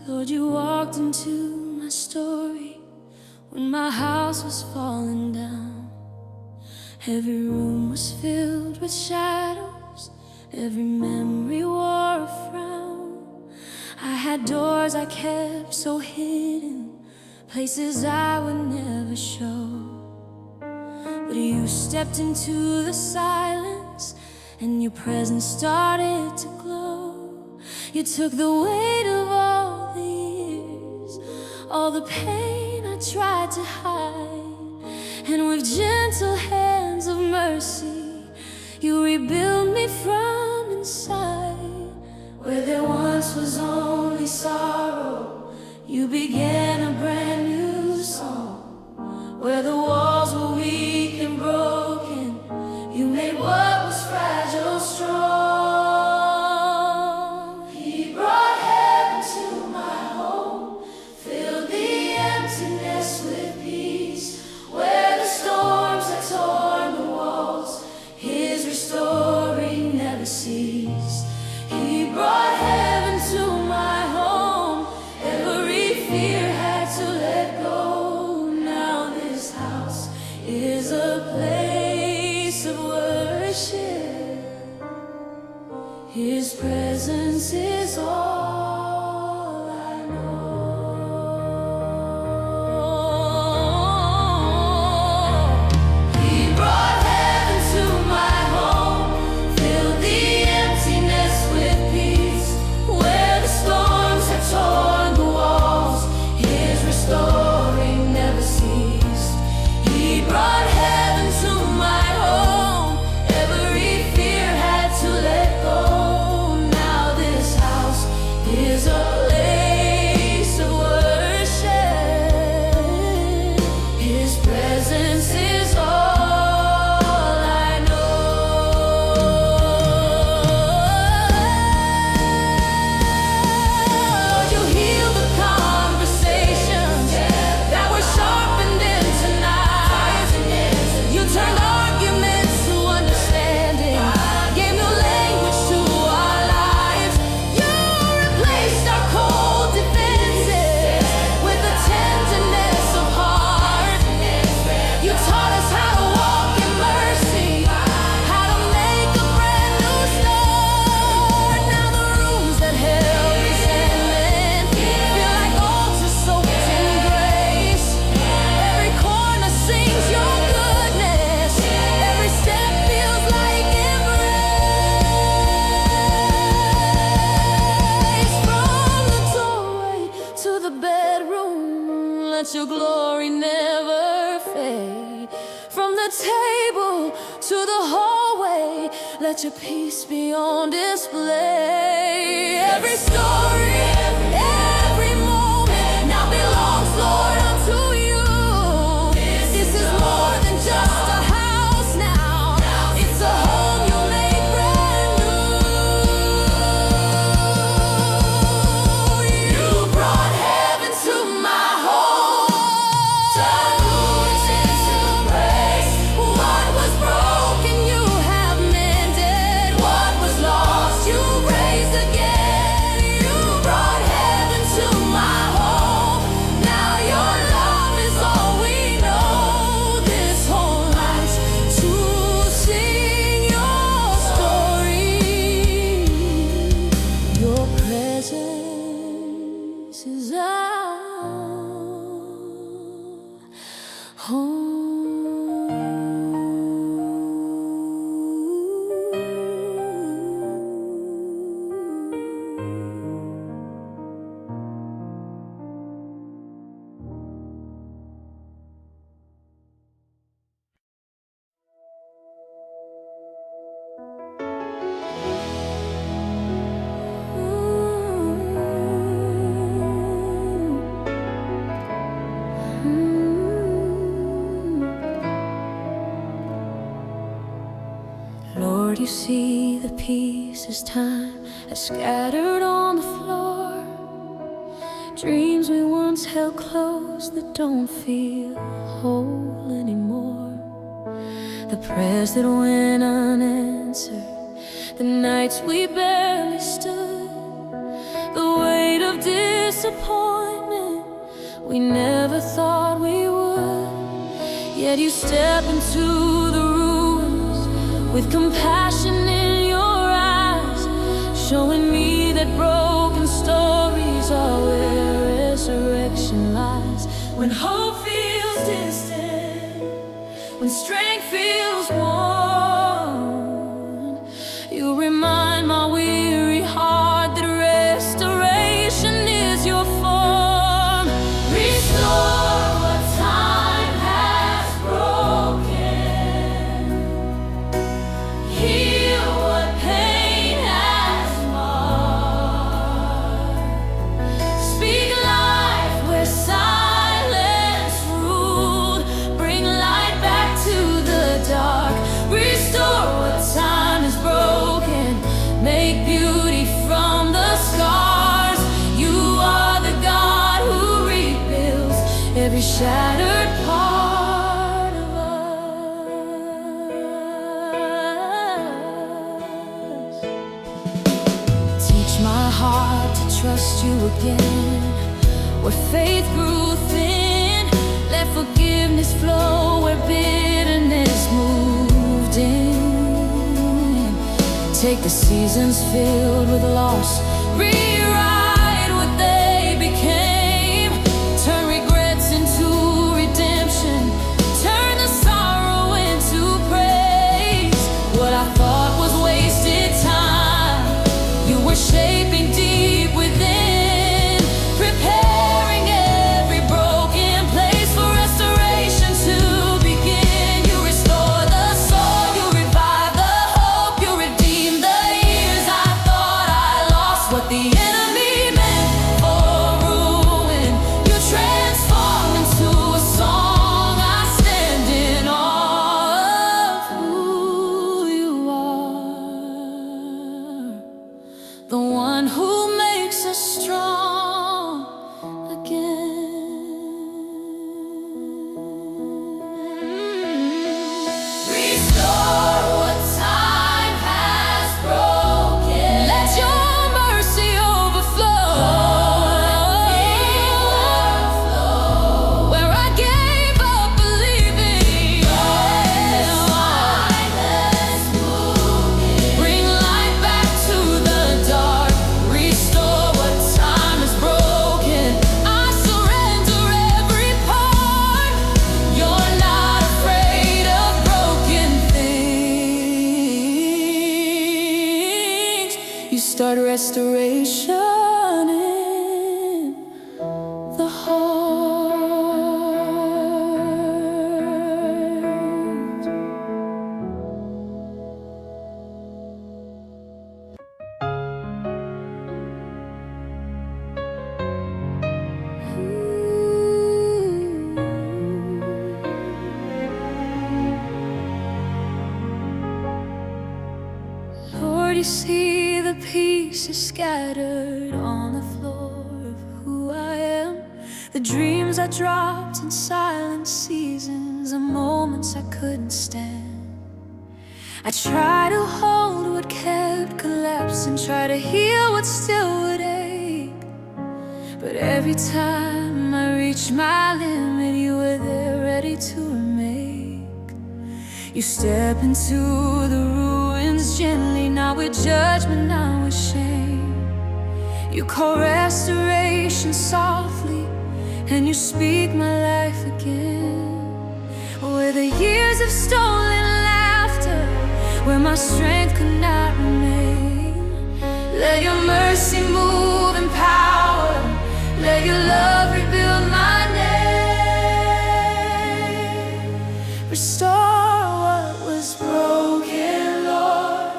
Lord, you walked into my story when my house was falling down. Every room was filled with shadows, every memory wore a frown. I had doors I kept so hidden, places I would never show. But you stepped into the silence, and your presence started to glow. You took the weight of all the years, all the pain I tried to hide, and with gentle hands of mercy, you rebuilt me from inside. Where there once was only sorrow, you began a brand new song. Where the walls were weak and broken, you made what was fragile strong. He brought heaven to my home, filled the emptiness with peace. Where the storms had torn the walls, his restoring never ceased. He brought heaven to my home, every fear had to let go. Now this house is a place of worship. His presence is all I know. He brought heaven to my home, filled the emptiness with peace. Where the storms had torn the walls, his restoring never ceased. He brought heaven to my home, every fear had to let go. Now this house is a place of worship. His presence is all I know. You healed the conversations that were sharpened into knives. You turned arguments to understanding, gave new language to our lives. You replaced our cold defenses with the tenderness of heart. You taught us how to walk in mercy, how to make a brand new start. Now the rooms that held resentment feel like altars soaked in grace. Every corner sings your goodness, every step feels like embrace. From the doorway to the bedroom, let your glory never fade. From the table to the hallway, let your peace be on display. Every story, every moment now belongs, Lord, unto you. This is more than just a house now, it's a home you made brand new. You brought heaven to my home, turned ruins into praise. What was broken you have mended, what was lost you raised again. You brought heaven to my home, now your love is all we know. This whole life's to sing your story. Your presence is our home. Lord, you see the pieces time has scattered on the floor. Dreams we once held close that don't feel whole anymore. The prayers that went unanswered, the nights we barely stood, the weight of disappointment disappointment we never thought we would. Yet you step into the ruins with compassion in your eyes, showing me that broken stories are where resurrection lies. When hope feels distant, when strength feels worn, you remind my weary heart that restoration is your form. Restore what time has broken, heal what pain has marred, speak life where silence ruled, bring light back to the dark. Restore what time is broken, make beauty from the scars. You are the God who rebuilds every shattered part of us. Teach my heart to trust you again, where faith grew thin. Let forgiveness flow where bitterness moved in. Take the seasons filled with loss, rewrite what they became. Turn regrets into redemption, turn the sorrow into praise. What I thought was wasted time, you were shaping deep within, preparing every broken place for restoration to begin. You restore the soul, you revive the hope, you redeem the years I thought I lost. What the enemy meant for ruin, you transform into a song. I stand in awe of who you are, the one who makes us strong again. Restore what time has broken. Let your mercy overflow. Where I gave up believing, bring light back to the dark. Restore what time is broken. I surrender every part. You're not afraid of broken things. You start restoration in the heart. Lord, you see the pieces scattered on the floor of who I am, the dreams I dropped in silent seasons, the moments I couldn't stand. I try to hold what kept collapsing, try to heal what still would ache. But every time I reach my limit, you were there ready to remake. You step into the ruins gently, not with judgment, not with shame. You call restoration softly, and you speak my life again. Where the years of stolen laughter, where my strength could not remain, let your mercy move in power, let your love rebuild my name. Restore what was broken, Lord.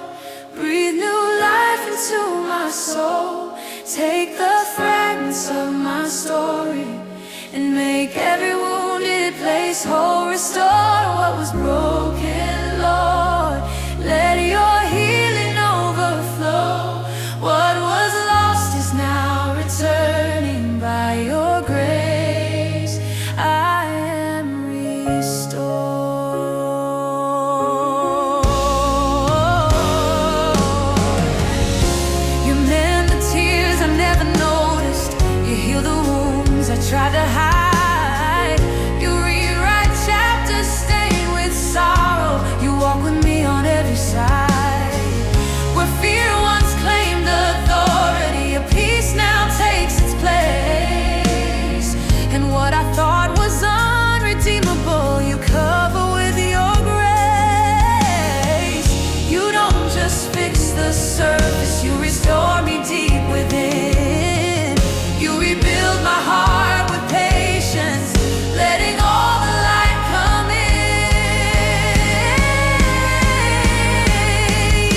Breathe new life into my soul. Take the fragments of my story and make every wounded place whole. Restore what was broken, Lord. Let your healing overflow. What was lost is now returning by your grace. I am restored. You mend the tears I never noticed. You heal the wounds I tried to hide. You rewrite chapters stained with sorrow. You walk with me on every side. Where fear once claimed authority, a peace now takes its place. And what I thought was unredeemable, you cover with your grace. You don't just fix the surface, you restore me deep within. You rebuild my heart with patience, letting all the light come in.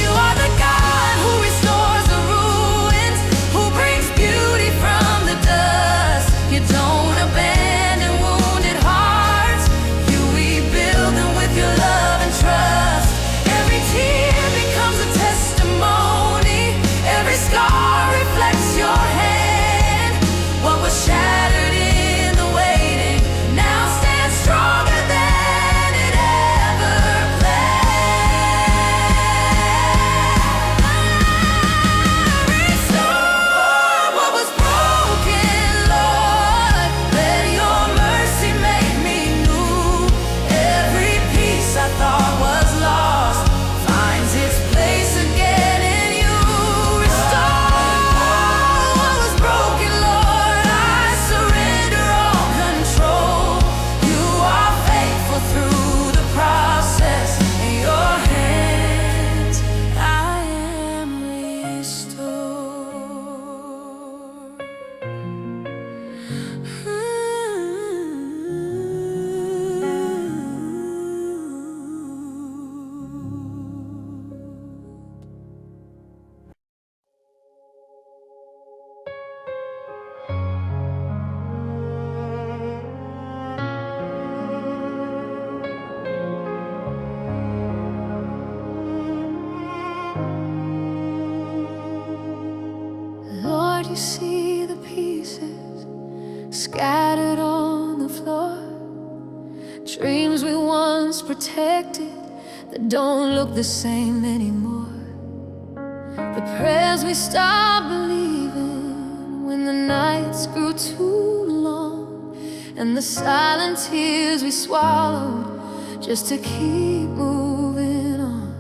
You are the God who restores the ruins, who brings beauty from the dust. You don't abandon wounded hearts, you rebuild them with your love and trust. Every tear becomes a testimony, every scar reflects your hand. What was shattered in the waiting now stands stronger than it ever planned. Restore what was broken, Lord. Let your mercy make me new. Every piece I thought was lost finds its place again in you. Restore what was broken, Lord. I surrender all control. You are faithful through the process. In your hands I am restored. Lord, you see the pieces scattered on the floor. Dreams we once protected that don't look the same anymore. The prayers we stopped believing when the nights grew too long, and the silent tears we swallowed just to keep moving on.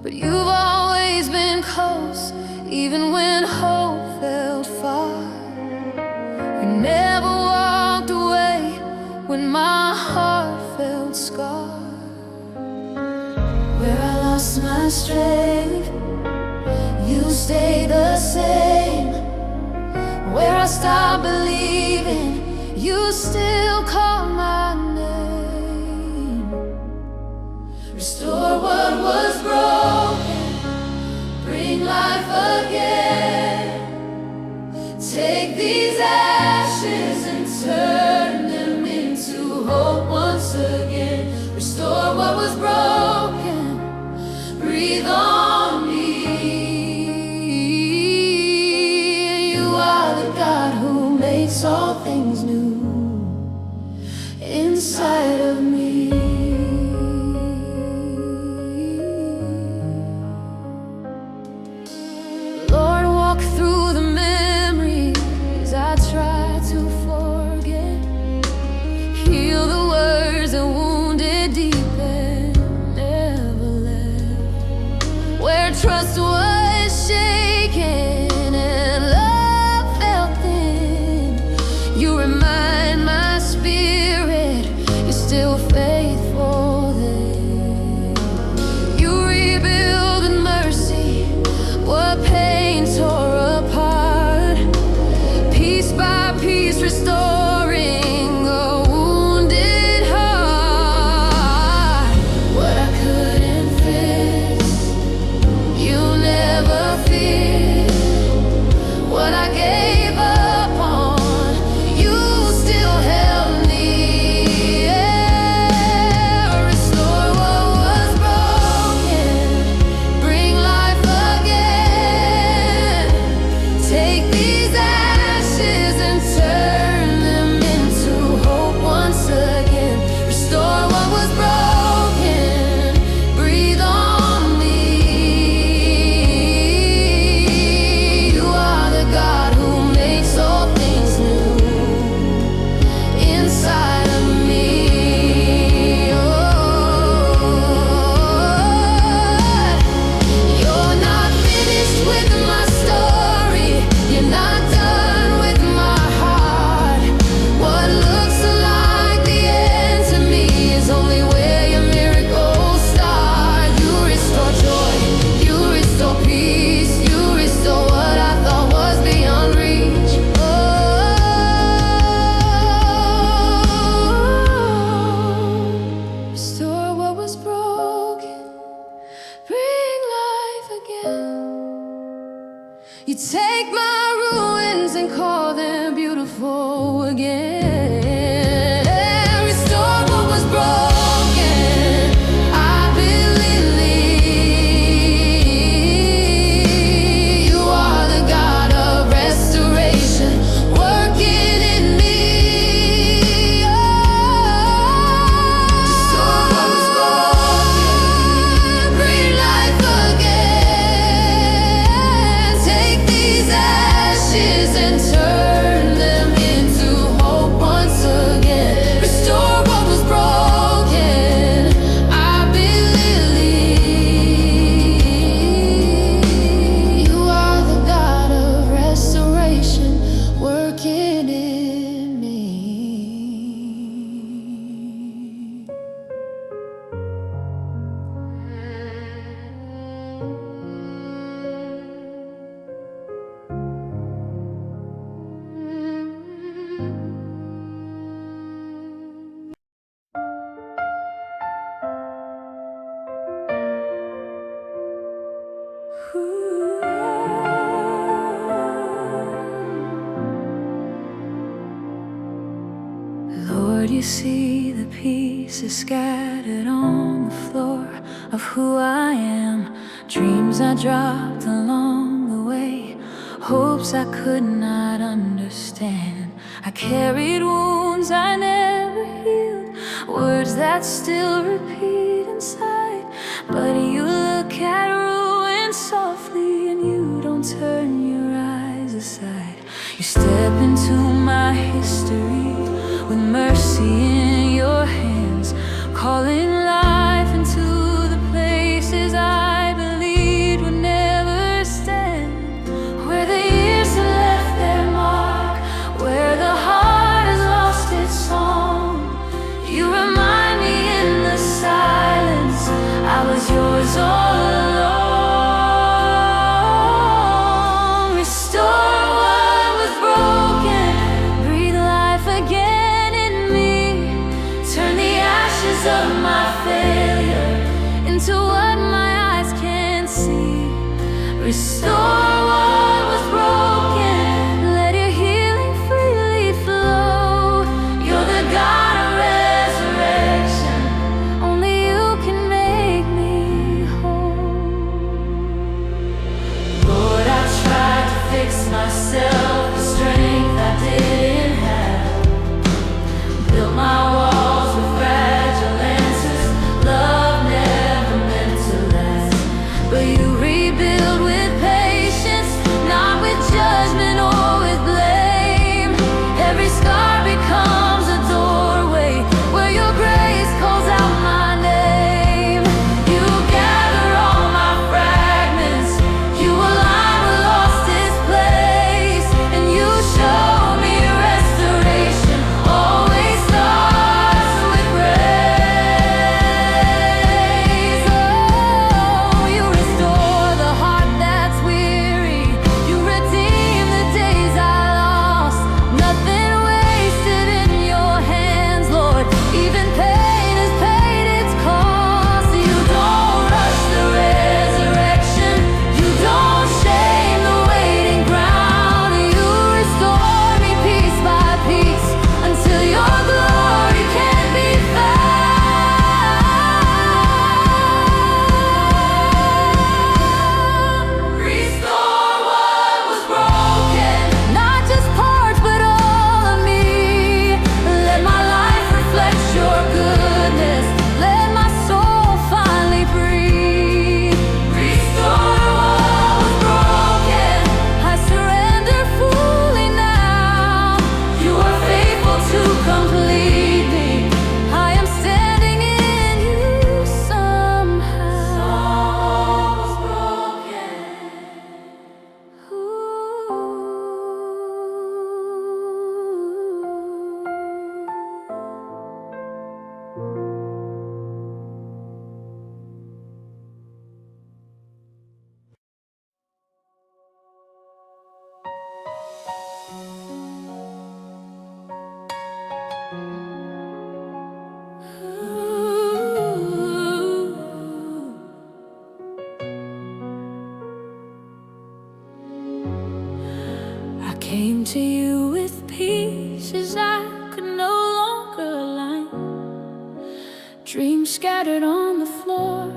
But you've always been close, even when hope felt far. You never walked away when my heart felt scarred. Where I lost my strength, you stayed the same. Where I stopped believing, you still call my name. Restore what was broken, bring life again. Take these ashes and turn them into hope once again. Restore what was broken, breathe on me. You are the God who makes all things new inside of me. Lord, walk through the memories I try to forget. Heal the words that wounded deep and never left. Where trust was shaken and love felt thin, you remind and call them beautiful again. Restore what was broken. I believe you are the God of restoration, working in me. Restore what was broken. Breathe life again. Take these ashes and turn them into hope once again. Restore what was broken. I believe you are the God of restoration, working in me. Lord, you see the pieces scattered on the floor of who I am, dreams I dropped along the way, hopes I could not understand. I carried wounds I never healed, words that still repeat inside. But you look at ruin softly and you don't turn your eyes aside. You step into my history with mercy in your hands, calling life into the places I believed would never stand. Where the years have left their mark, where the heart has lost its song, you remind me in the silence I was yours all along. Restore what was broken, breathe life again in me, turn the ashes of my failure into what my eyes can't see. Restore what was broken, let your healing freely flow. You're the God of resurrection, only you can make me whole. Lord, I tried to fix myself, the strength I didn't have, built my walls with fragile answers, love never meant to last. But you rebuild with patience, not with judgment or with blame. Every scar becomes a doorway where your grace calls out my name. You gather all my fragments, you align what lost its place, and you show me restoration always starts with grace. Oh, you restore the heart that's weary, you redeem the days I lost. Nothing wasted in your hands, Lord. Even pain has paid its cost. You don't rush the resurrection, you don't shame the waiting ground. You restore me piece by piece until your glory can be found. Restore what was broken, not just parts but all of me. Let my life reflect your goodness, let my soul finally breathe. Restore what was broken, I surrender fully now. You are faithful to complete me, I am standing in you somehow. All was broken. I came to you with pieces I could no longer align. Dreams scattered on the floor,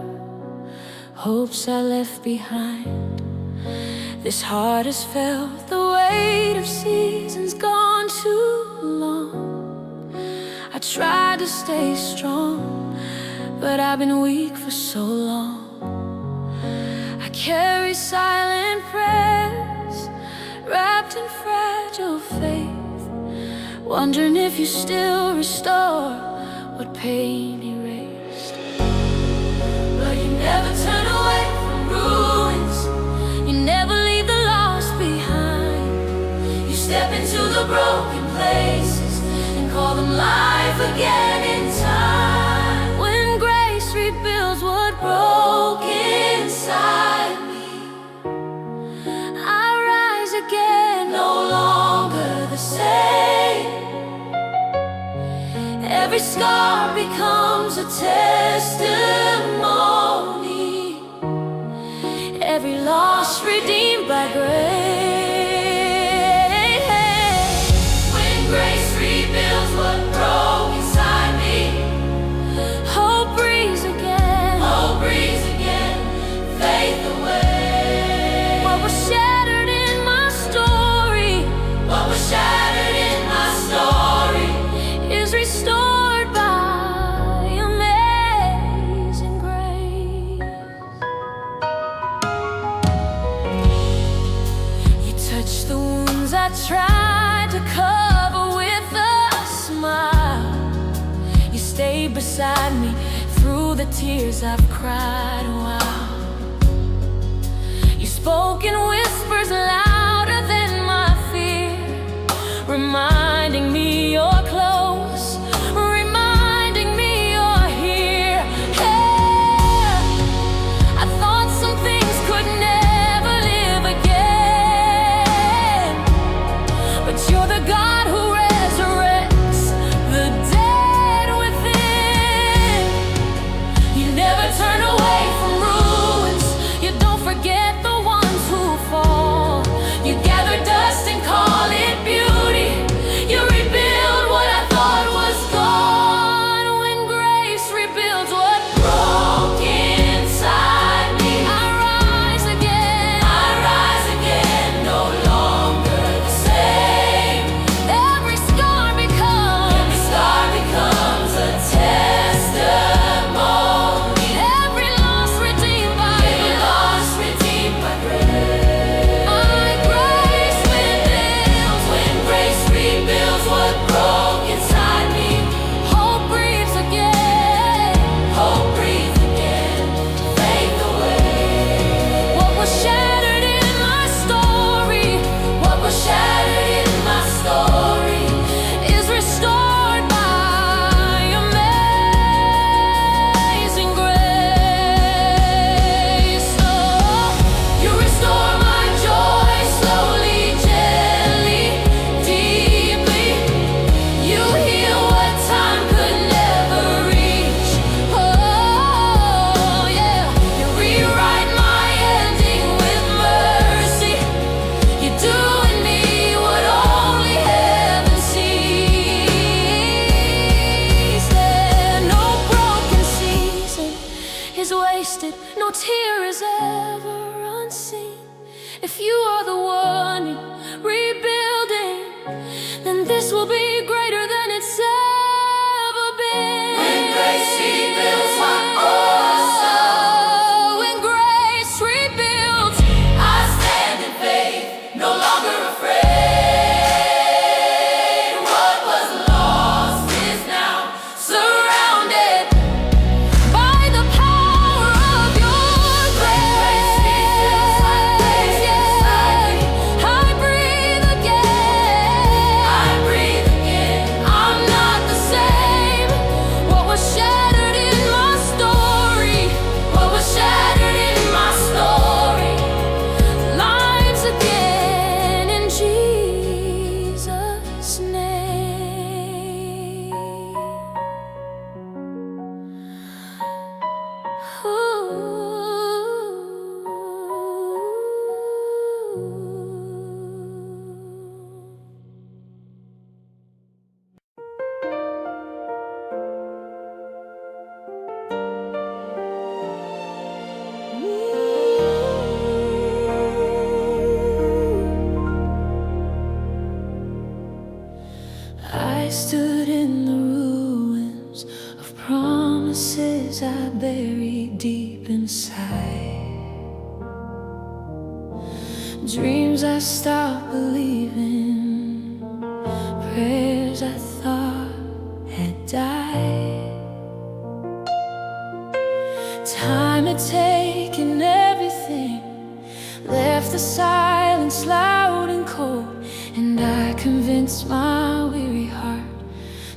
hopes I left behind. This heart has felt the weight of seasons gone too long. I tried to stay strong, but I've been weak for so long. I carry silent prayers wrapped in fragile faith, wondering if you still restore what pain erased. But you never turn away from ruins, you never leave the lost behind. You step into the broken places and call them life again in time. When grace rebuilds what broke inside me, I rise again, no longer the same. Every scar becomes a testimony, every loss redeemed by grace. When grace rebuilds what broke inside me, hope breathes again, faith away. What was shattered in my story, what was shattered in my story is restored by amazing grace. You touch the wounds I tried to cover with a smile. You stayed beside me through the tears I've cried a while. You spoke in whispers louder than my fear, reminding me you're close, reminding me you're here. Hey, I thought some things could never live again, but you're the God who resurrects the dead within. You never turn away from ruins, you don't forget the ones who fall. Dreams I stopped believing, prayers I thought had died. Time had taken everything, left the silence loud and cold, and I convinced my weary heart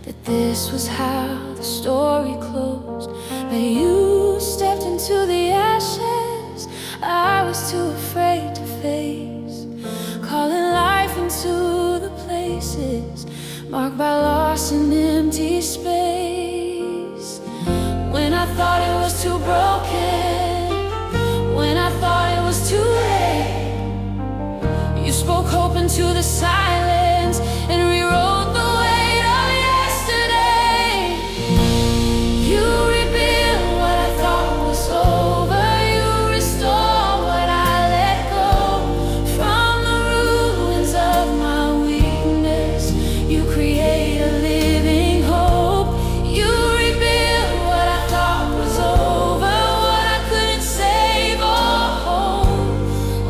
that this was how the story closed. But you stepped into the ashes I was too afraid to face, calling life into the places marked by loss and empty space. When I thought it was too broken, when I thought it was too late, you spoke hope into the silence and rewrote the weight of yesterday. You rebuilt what I thought was over, you restored what I let go. From the ruins of my weakness, you create a living hope. You rebuilt what I thought was over, what I couldn't save or hold.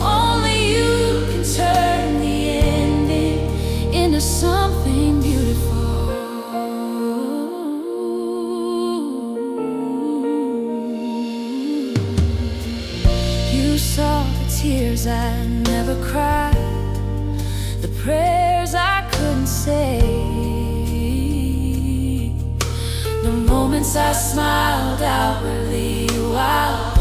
Only you can turn the ending into something beautiful. You saw the tears I never cried, the prayers I couldn't say, the moments I smiled outwardly while